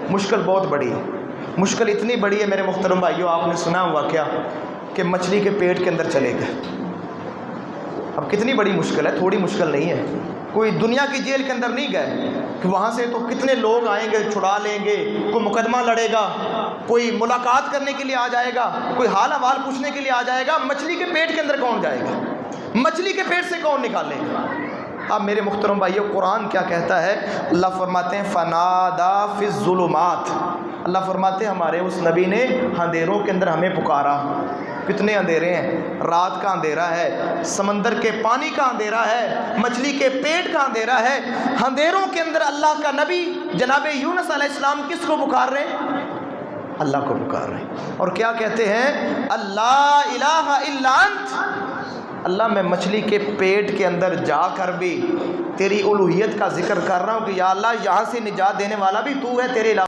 مشکل بہت بڑی ہے. مشکل اتنی بڑی ہے میرے محترم بھائیوں، آپ نے سنا ہوا کیا کہ مچھلی کے پیٹ کے اندر چلے گئے. اب کتنی بڑی مشکل ہے، تھوڑی مشکل نہیں ہے. کوئی دنیا کی جیل کے اندر نہیں گئے کہ وہاں سے تو کتنے لوگ آئیں گے، چھڑا لیں گے، کوئی مقدمہ لڑے گا، کوئی ملاقات کرنے کے لیے آ جائے گا، کوئی حال احوال پوچھنے کے لیے آ جائے گا. مچھلی کے پیٹ کے اندر کون جائے گا؟ مچھلی کے پیٹ سے کون نکالے گا؟ اب میرے محترم بھائیو، قرآن کیا کہتا ہے؟ اللہ فرماتے ہیں فنادا فی الظلمات. اللہ فرماتے ہیں ہمارے اس نبی نے اندھیروں کے اندر ہمیں پکارا. کتنے اندھیرے ہیں؟ رات کا اندھیرا ہے، سمندر کے پانی کا اندھیرا ہے، مچھلی کے پیٹ کا اندھیرا ہے. اندھیروں کے اندر اللہ کا نبی جناب یونس علیہ السلام کس کو پکار رہے ہیں؟ اللہ کو پکار رہے ہیں. اور کیا کہتے ہیں؟ اللہ الہ الا انت. اللہ میں مچھلی کے پیٹ کے اندر جا کر بھی تیری الوہیت کا ذکر کر رہا ہوں کہ یا اللہ یہاں سے نجات دینے والا بھی تو ہے، تیرے علاوہ